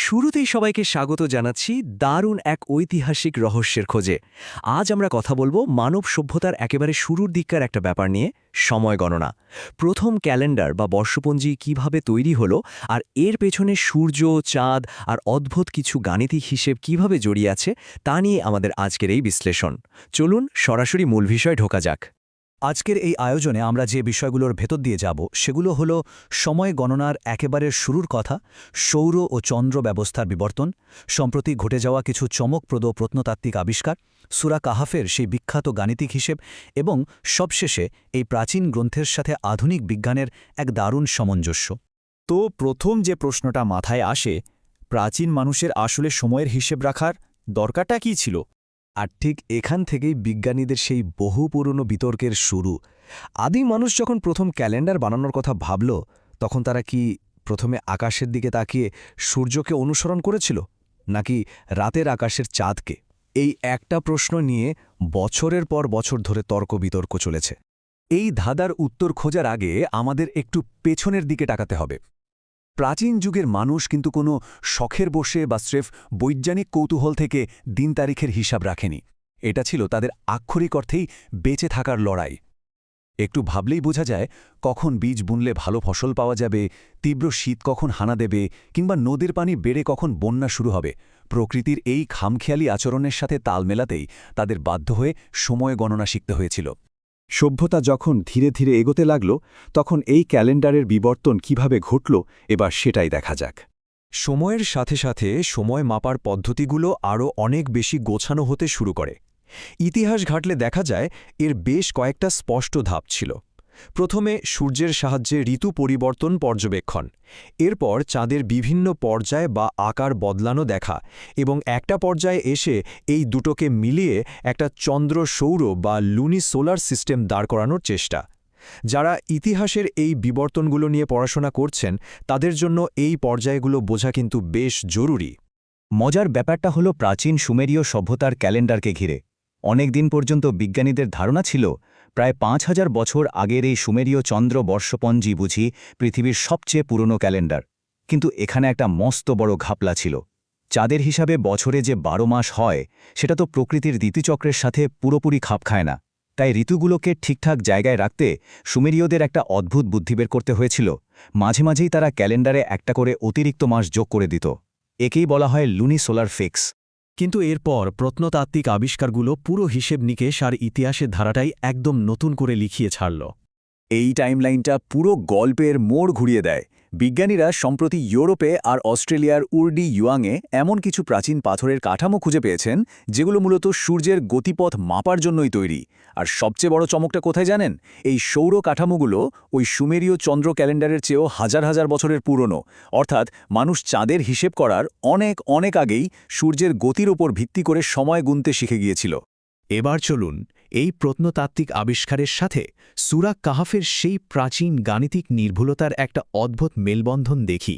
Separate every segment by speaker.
Speaker 1: শুরুতেই সবাইকে স্বাগত জানাচ্ছি দারুণ এক ঐতিহাসিক রহস্যের খোঁজে। আজ আমরা কথা বলবো মানব সভ্যতার একেবারে শুরুর দিককার একটা ব্যাপার নিয়ে, সময় গণনা। প্রথম ক্যালেন্ডার বা বর্ষপঞ্জি কিভাবে তৈরি হলো, আর এর পেছনে সূর্য, চাঁদ আর অদ্ভুত কিছু গাণিতিক হিসেব কিভাবে জড়িয়ে আছে তা নিয়ে আমাদের আজকের এই বিশ্লেষণ। চলুন সরাসরি মূল বিষয় ঢোকা যাক।
Speaker 2: আজকের এই আয়োজনে আমরা যে বিষয়গুলোর ভেতর দিয়ে যাব সেগুলো হলো সময় গণনার একেবারে শুরুর কথা, সৌর ও চন্দ্র ব্যবস্থার বিবর্তন, সম্প্রতি ঘটে যাওয়া কিছু চমকপ্রদ প্রত্নতাত্ত্বিক আবিষ্কার, সূরা কাহাফের সেই বিখ্যাত গাণিতিক হিসেব এবং সবশেষে এই প্রাচীন গ্রন্থের সাথে আধুনিক বিজ্ঞানের এক দারুণ সামঞ্জস্য।
Speaker 3: তো প্রথম যে প্রশ্নটা মাথায় আসে, প্রাচীন মানুষের আসলে সময়ের হিসেব রাখার দরকারটা কী ছিল?
Speaker 2: আর ঠিক এখান থেকেই বিজ্ঞানীদের সেই বহু পুরনো বিতর্কের শুরু। আদিম মানুষ যখন প্রথম ক্যালেন্ডার বানানোর কথা ভাবল, তখন তারা কি প্রথমে আকাশের দিকে তাকিয়ে সূর্যকে অনুসরণ করেছিল, নাকি রাতের আকাশের চাঁদকে? এই একটা প্রশ্ন নিয়ে বছরের পর বছর ধরে তর্ক বিতর্ক চলেছে। এই ধাঁধার উত্তর খোঁজার আগে আমাদের একটু পেছনের দিকে তাকাতে হবে। প্রাচীন যুগের মানুষ কিন্তু কোনো শখের বসে বা স্রেফ বৈজ্ঞানিক কৌতূহল থেকে দিন তারিখের হিসাব রাখেনি। এটা ছিল তাদের আক্ষরিক অর্থেই বেঁচে থাকার লড়াই। একটু ভাবলেই বোঝা যায় কখন বীজ বুনলে ভালো ফসল পাওয়া যাবে, তীব্র শীত কখন হানা দেবে, কিংবা নদীর পানি বেড়ে কখন বন্যা শুরু হবে। প্রকৃতির এই খামখেয়ালি আচরণের সাথে তাল মেলাতেই তাদের বাধ্য হয়ে সময় গণনা শিখতে হয়েছিল।
Speaker 4: সভ্যতা যখন ধীরে ধীরে এগোতে লাগল, তখন এই ক্যালেন্ডারের বিবর্তন কিভাবে ঘটল এবার সেটাই দেখা যাক।
Speaker 2: সময়ের সাথে সাথে সময় মাপার পদ্ধতিগুলো আরও অনেক বেশি গোছানো হতে শুরু করে। ইতিহাস ঘাটলে দেখা যায় এর বেশ কয়েকটা স্পষ্ট ধাপ ছিল। প্রথমে সূর্যের সাহায্যে ঋতু পরিবর্তন পর্যবেক্ষণ, এরপর চাঁদের বিভিন্ন পর্যায় বা আকার বদলানো দেখা, এবং একটা পর্যায়ে এসে এই দুটোকে মিলিয়ে একটা চন্দ্র সৌর বা লুনি সোলার সিস্টেম দাঁড় করানোর চেষ্টা। যারা ইতিহাসের এই বিবর্তনগুলো নিয়ে পড়াশোনা করছেন, তাদের জন্য এই পর্যায়গুলো বোঝা কিন্তু বেশ জরুরি।
Speaker 5: মজার ব্যাপারটা হলো প্রাচীন সুমেরীয় সভ্যতার ক্যালেন্ডারকে ঘিরে অনেক দিন পর্যন্ত বিজ্ঞানীদের ধারণা ছিল প্রায় ৫,০০০ বছর আগের এই সুমেরীয় চন্দ্র বর্ষপঞ্জি বুঝি পৃথিবীর সবচেয়ে পুরনো ক্যালেন্ডার। কিন্তু এখানে একটা মস্ত বড় ঘাপলা ছিল। চাঁদের হিসাবে বছরে যে ১২ মাস হয়, সেটা তো প্রকৃতির ঋতুচক্রের সাথে পুরোপুরি খাপ খায় না। তাই ঋতুগুলোকে ঠিকঠাক জায়গায় রাখতে সুমেরীয়দের একটা অদ্ভুত বুদ্ধি বের করতে হয়েছিল। মাঝে মাঝেই তারা ক্যালেন্ডারে একটা করে অতিরিক্ত মাস যোগ করে দিত। একেই বলা হয় লুনি সোলার ফিক্স।
Speaker 2: কিন্তু এরপর প্রত্নতাত্ত্বিক আবিষ্কারগুলো পুরো হিসেব নিকেশ আর ইতিহাসের ধারাটাই একদম নতুন করে লিখিয়ে ছাড়ল।
Speaker 3: এই টাইমলাইনটা পুরো গল্পের মোড় ঘুরিয়ে দেয়। বিজ্ঞানীরা সম্প্রতি ইউরোপে আর অস্ট্রেলিয়ার উর্ডি ইউয়াংয়ে এমন কিছু প্রাচীন পাথরের কাঠামো খুঁজে পেয়েছেন, যেগুলো মূলত সূর্যের গতিপথ মাপার জন্যই তৈরি। আর সবচেয়ে বড় চমকটা কোথায় জানেন? এই সৌর কাঠামোগুলো ওই সুমেরীয় চন্দ্র ক্যালেন্ডারের চেয়েও হাজার হাজার বছরের পুরনো। অর্থাৎ মানুষ চাঁদের হিসেব করার অনেক অনেক আগেই সূর্যের গতির ওপর ভিত্তি করে সময় গুনতে শিখে গিয়েছিল।
Speaker 2: এবার চলুন এই প্রত্নতাত্ত্বিক আবিষ্কারের সাথে সূরা কাহাফের সেই প্রাচীন গাণিতিক নির্ভুলতার একটা অদ্ভুত মেলবন্ধন দেখি।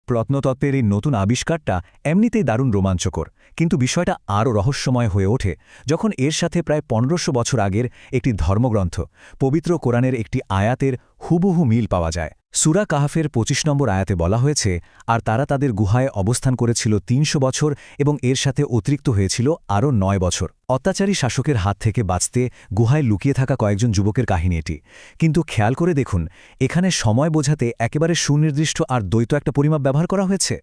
Speaker 4: প্রত্নতত্ত্বের এই নতুন আবিষ্কারটা এমনিতেই দারুণ রোমাঞ্চকর, কিন্তু বিষয়টা আরও রহস্যময় হয়ে ওঠে যখন এর সাথে প্রায় ১৫০০ বছর আগের একটি ধর্মগ্রন্থ, পবিত্র কোরআনের একটি আয়াতের হুবহু মিল পাওয়া যায়। সূরা কাহাফের ২৫ নম্বর আয়াতে বলা হয়েছে, আর তারা তাদের গুহায় অবস্থান করেছিল ৩০০ বছর এবং এর সাথে অতিরিক্ত হয়েছিল আরও ৯ বছর। অত্যাচারী শাসকের হাত থেকে বাঁচতে গুহায় লুকিয়ে থাকা কয়েকজন যুবকের কাহিনী এটি। কিন্তু খেয়াল করে দেখুন, এখানে সময় বোঝাতে একেবারে সুনির্দিষ্ট আর দ্বৈত একটা পরিমাপ ব্যবহার করা হয়েছে।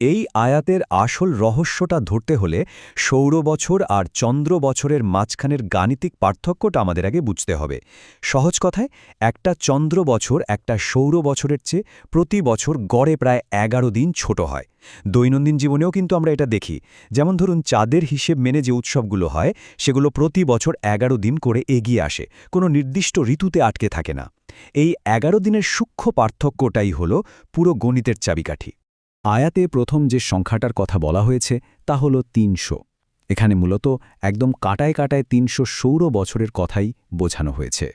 Speaker 4: এই আয়াতের আসল রহস্যটা ধরতে হলে সৌর বছর আর চন্দ্র বছরের মাঝখানের গাণিতিক পার্থক্যটা আমাদের আগে বুঝতে হবে। সহজ কথায়, একটা চন্দ্র বছর একটা সৌর বছরের চেয়ে প্রতি বছর গড়ে প্রায় ১১ দিন ছোট হয়। দৈনন্দিন জীবনেও কিন্তু আমরা এটা দেখি। যেমন ধরুন, চাঁদের হিসেব মেনে যে উৎসবগুলো হয়, সেগুলো প্রতি বছর ১১ দিন করে এগিয়ে আসে, কোনো নির্দিষ্ট ঋতুতে আটকে থাকে না। এই ১১ দিনের সূক্ষ্ম পার্থক্যটাই হল পুরো গণিতের চাবিকাঠি। আয়াতে প্রথম যে সংখ্যাটার কথা বলা হয়েছে তা হল ৩০০। এখানে মূলত একদম কাটায় কাটায় ৩০০ সৌর বছরের কথাই বোঝানো হয়েছে।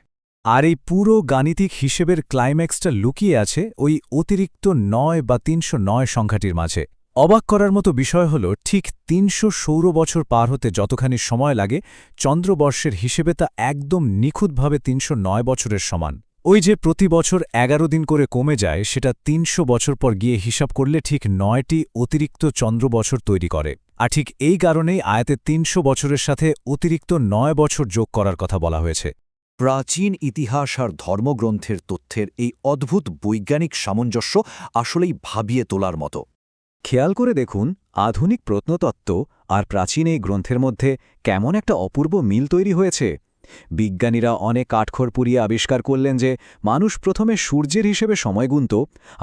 Speaker 4: আর এই পুরো গাণিতিক হিসেবের ক্লাইম্যাক্সটা লুকিয়ে আছে ওই অতিরিক্ত ৯ বা ৩০৯ সংখ্যাটির মাঝে। অবাক করার মতো বিষয় হল, ঠিক ৩০০ সৌর বছর পার হতে যতখানি সময় লাগে, চন্দ্রবর্ষের হিসেবে তা একদম নিখুঁতভাবে ৩০৯ বছরের সমান। ওই যে প্রতি বছর 11 দিন করে কমে যায়, সেটা 300 বছর পর গিয়ে হিসাব করলে ঠিক 9টি অতিরিক্ত চন্দ্র বছর তৈরি করে। আর ঠিক এই কারণেই আয়াতে 300 বছরের সাথে অতিরিক্ত 9 বছর যোগ করার কথা বলা হয়েছে।
Speaker 3: প্রাচীন ইতিহাস আর ধর্মগ্রন্থের তথ্যের এই অদ্ভুত বৈজ্ঞানিক সামঞ্জস্য আসলেই ভাবিয়ে তোলার মতো। খেয়াল করে দেখুন, আধুনিক প্রত্নতত্ত্ব আর প্রাচীন এই গ্রন্থের মধ্যে কেমন একটা অপূর্ব মিল তৈরি হয়েছে। বিজ্ঞানীরা অনেক কাঠখড় পুড়িয়ে আবিষ্কার করলেন যে মানুষ প্রথমে সূর্যের হিসেবে সময় গুনত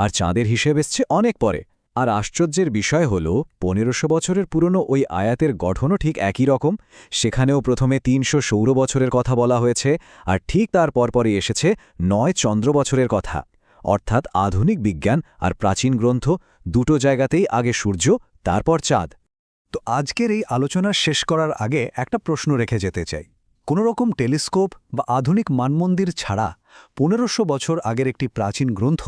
Speaker 3: আর চাঁদের হিসেব এসছে অনেক পরে। আর আশ্চর্যের বিষয় হল 1500 বছরের পুরনো ওই আয়াতের গঠনও ঠিক একই রকম। সেখানেও প্রথমে 300 সৌর বছরের কথা বলা হয়েছে, আর ঠিক তার পরপরই এসেছে 9 চন্দ্র বছরের কথা। অর্থাৎ আধুনিক বিজ্ঞান আর প্রাচীন গ্রন্থ দুটো জায়গাতেই আগে সূর্য, তারপর চাঁদ।
Speaker 2: তো আজকের এই আলোচনা শেষ করার আগে একটা প্রশ্ন রেখে যেতে চাই। কোনো রকম টেলিস্কোপ বা আধুনিক মানমন্দির ছাড়া 1500 বছর আগের একটি প্রাচীন গ্রন্থ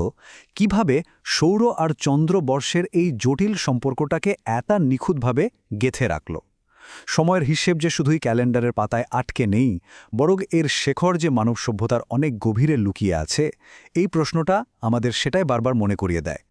Speaker 2: কিভাবে সৌর আর চন্দ্র বর্ষের এই জটিল সম্পর্কটাকে এত নিখুঁতভাবে গেঁথে রাখল? সময়ের হিসেব যে শুধুই ক্যালেন্ডারের পাতায় আটকে নেই, বরং এর শেখর যে মানব সভ্যতার অনেক গভীরে লুকিয়ে আছে, এই প্রশ্নটা আমাদের সেটাই বারবার মনে করিয়ে দেয়।